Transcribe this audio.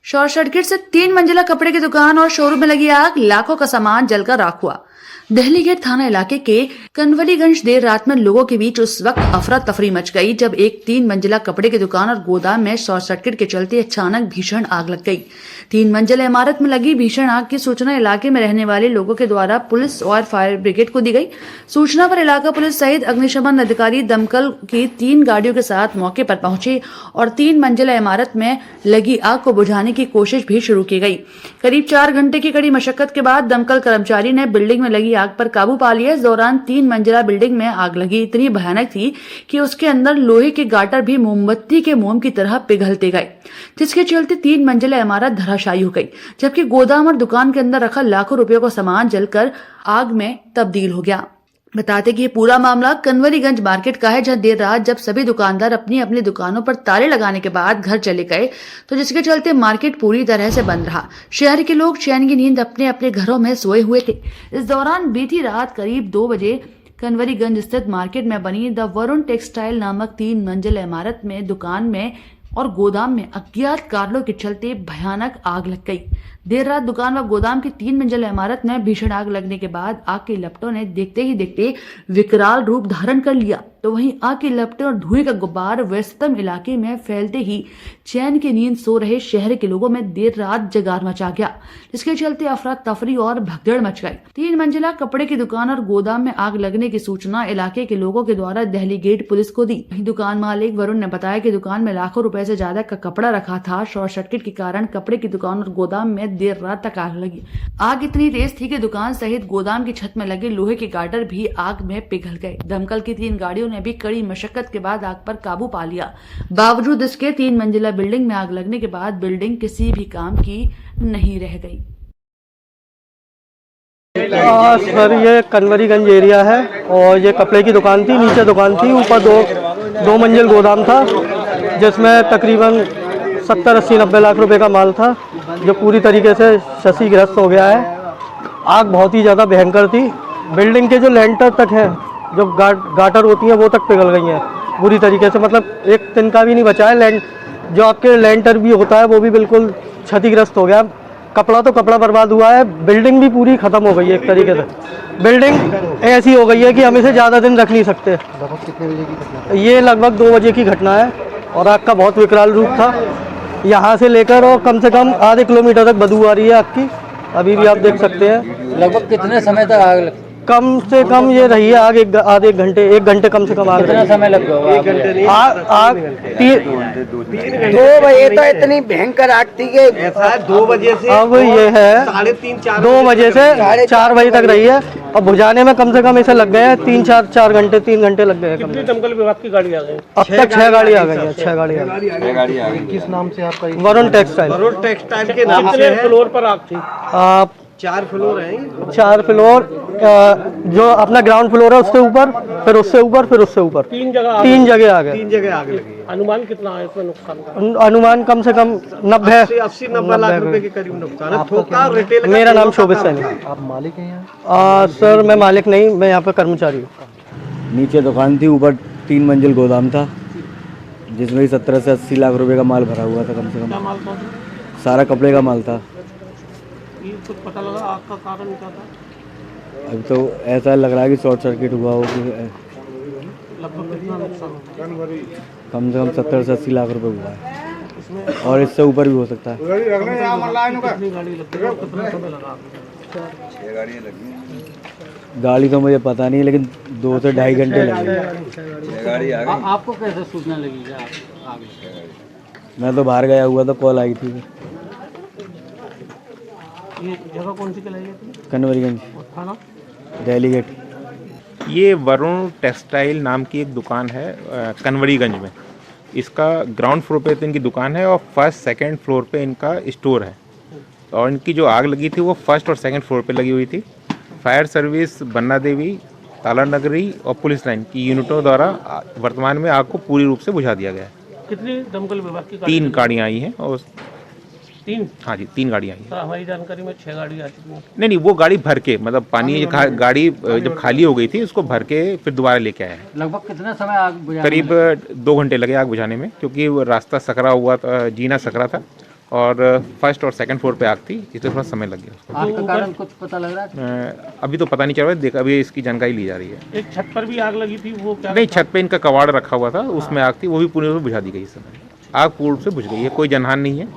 Short circuit से 3 मंजिला कपड़े की दुकान और शोरूम में लगी आग, लाखों का सामान जलकर राख हुआ। दिल्ली गेट थाना इलाके के कनवलीगंज देर रात में लोगों के बीच उस वक्त अफरा तफरी मच गई जब एक 3 मंजिला कपड़े की दुकान और गोदाम में शॉर्ट सर्किट के चलते अचानक भीषण आग लग गई। 3 मंजिला इमारत में लगी भीषण आग की सूचना इलाके में रहने वाले लोगों के द्वारा पुलिस और फायर ब्रिगेड को दी गई। सूचना पर इलाका पुलिस सहित अग्निशमन अधिकारी दमकल की 3 गाड़ियों के साथ मौके पर पहुंचे और 3 मंजिला इमारत में लगी आग को बुझाने की कोशिश भी शुरू की गई। करीब 4 घंटे की कड़ी मशक्कत के बाद दमकल कर्मचारी ने बिल्डिंग में लगी आग पर काबू पा लिया। इस दौरान 3 मंजिला बिल्डिंग में आग लगी इतनी भयानक थी कि उसके अंदर लोहे के गाटर भी मोमबत्ती के मोम की तरह पिघलते गए, जिसके चलते 3 मंजिला इमारत धराशायी हो गई, जबकि गोदाम और दुकान के अंदर रखा लाखों रुपयों का सामान जलकर आग में तब्दील हो गया। बताते कि ये पूरा मामला कनवलीगंज मार्केट का है, जहां देर रात जब सभी दुकानदार अपनी अपनी दुकानों पर ताले लगाने के बाद घर चले गए तो जिसके चलते मार्केट पूरी तरह से बंद रहा। शहर के लोग चैन की नींद अपने अपने घरों में सोए हुए थे। इस दौरान बीती रात करीब 2 बजे कनवलीगंज स्थित मार्केट में बनी द वरुण टेक्सटाइल नामक 3 मंजिला इमारत में दुकान में और गोदाम में अज्ञात कारणों के चलते भयानक आग लग गई। देर रात दुकान व गोदाम की 3 मंजिला इमारत में भीषण आग लगने के बाद आग की लपटों ने देखते ही देखते विकराल रूप धारण कर लिया, तो वहीं आग की लपटें और धुएं का गुब्बार व्यस्तम इलाके में फैलते ही चैन की नींद सो रहे शहर के लोगों में देर रात जगार मचा गया, जिसके चलते अफरा तफरी और भगदड़ मच गई। 3 मंजिला कपड़े की दुकान और गोदाम में आग लगने की सूचना इलाके के लोगों के द्वारा दिल्ली गेट पुलिस को दी। दुकान मालिक वरुण ने बताया कि दुकान में लाखों रुपए से ज्यादा का कपड़ा रखा था। शॉर्ट सर्किट के कारण कपड़े की दुकान और गोदाम में देर रात तक आग लगी। आग इतनी तेज थी कि दुकान सहित गोदाम की छत में लगे लोहे के गार्डर भी आग में पिघल गए। दमकल की 3 गाड़ियों ने भी कड़ी मशक्कत के बाद आग पर काबू पा लिया। बावजूद इसके 3 मंजिला बिल्डिंग में आग लगने के बाद बिल्डिंग किसी भी काम की नहीं रह गई। सर, ये कनवलीगंज एरिया है और ये कपड़े की दुकान थी, नीचे दुकान थी, ऊपर दो मंजिल गोदाम था जिसमें तकरीबन 70-80-90 लाख रुपए का माल था जो पूरी तरीके से क्षतिग्रस्त हो गया है। आग बहुत ही ज़्यादा भयंकर थी। बिल्डिंग के जो लेंटर तक है, जो गाटर होती हैं, वो तक पिघल गई हैं पूरी तरीके से, मतलब एक तिनका भी नहीं बचा है। जो आपके लेंटर भी होता है वो भी बिल्कुल क्षतिग्रस्त हो गया। कपड़ा तो कपड़ा बर्बाद हुआ है, बिल्डिंग भी पूरी ख़त्म हो गई है। एक तरीके से बिल्डिंग ऐसी हो गई है कि हम इसे ज़्यादा दिन रख नहीं सकते। लगभग कितने बजे की घटना? ये लगभग 2 बजे की घटना है और आग का बहुत विकराल रूप था। यहाँ से लेकर और कम से कम आधे किलोमीटर तक बदबू आ रही है आग की, अभी भी आप देख सकते हैं। लगभग कितने समय तक आग कम से कम ये रही है आग आधे एक घंटे कम से कम आग। कितना समय लग गया? 1 घंटे आग 2 बजे तो इतनी भयंकर आग थी कि ऐसा 2 बजे से अब ये है 3:30-4 2 बजे से 4 बजे तक रही है और बुझाने में कम से कम इसे लग गए हैं 3 घंटे लग गए हैं। कितनी दमकल विभाग की गाड़ी आ गई? अब तक 6 गाड़ी आ गई है। 6 गाड़ी आ गई। किस नाम से आपका? वरुण टेक्सटाइल। वरुण टेक्सटाइल के नाम से फ्लोर पर आग थी? 4 फ्लोर हैं। 4 फ्लोर, जो अपना ग्राउंड फ्लोर है उससे ऊपर, फिर उससे ऊपर, फिर उससे ऊपर 3 जगह आ गए। 3 जगह आग लगी। अनुमान कितना है इसमें नुकसान का? अनुमान कम से कम 80-90 लाख रुपए के करीब नुकसान है। थोका रिटेल। मेरा नाम शोभित सैनी। आप मालिक हैं यहाँ? सर, मैं मालिक नहीं, मैं यहाँ पे कर्मचारी हूँ। नीचे दुकान थी, ऊपर 3 मंजिल गोदाम था जिसमें 70 से 80 लाख रुपए का माल भरा हुआ था। कम से क्या कम माल था? सारा कपड़े का माल था। ये कुछ पता लगा आग का कारण क्या था? अब तो ऐसा लग रहा है कि शॉर्ट सर्किट हुआ हो कि लगभग कितना नुकसान हुआ? कम से कम 70 से 80 लाख रुपए हुआ है और इससे ऊपर भी हो सकता है। कितनी गाड़ी लग गई? कितना समय लगा? 6 गाड़ियाँ लगी। गाड़ी तो मुझे पता नहीं, लेकिन 2 से 2.5 घंटे लगे। आपको कैसे सूचना लगी? मैं तो बाहर गया हुआ तो कॉल आई थी। ये जगह कौन सी कहलाई जाती है? कनवलीगंज थाना दिल्ली गेट। ये वरुण टेक्सटाइल नाम की एक दुकान है कनवलीगंज में। इसका ग्राउंड फ्लोर पे तो इनकी दुकान है और फर्स्ट सेकंड फ्लोर पे इनका स्टोर है। और इनकी जो आग लगी थी वो फर्स्ट और सेकंड फ्लोर पे लगी हुई थी। फायर सर्विस, बन्ना देवी, ताला नगरी और पुलिस लाइन की यूनिटों द्वारा वर्तमान में आग को पूरी रूप से बुझा दिया गया है। कितनी दमकल विभाग की? 3 गाड़ियाँ आई हैं और 3? हाँ जी, 3 गाड़ियाँ आई हैं। हमारी जानकारी में 6 गाड़ी आ चुकी हैं। नहीं, वो गाड़ी भर के, मतलब पानी गाड़ी जब खाली हो गई थी उसको भर के फिर दोबारा लेके आए हैं। लगभग कितना समय आग बुझाने? करीब 2 घंटे लगे आग बुझाने में, क्योंकि वो रास्ता सकरा हुआ था, जीना सकरा था और फर्स्ट और सेकंड फ्लोर पे आग थी, इसलिए थोड़ा समय लग गया उसको। आग का कारण कुछ पता लग रहा है? अभी तो पता नहीं चल रहा है, अभी इसकी जानकारी ली जा रही है। एक छत पर भी आग लगी थी, वो क्या? नहीं, छत पे इनका कबाड़ रखा हुआ था, उसमें आग थी, वो भी पूरी तरह से बुझा दी गई इस समय। आग पूर्ण रूप से बुझ गई है, कोई जनहानि नहीं है।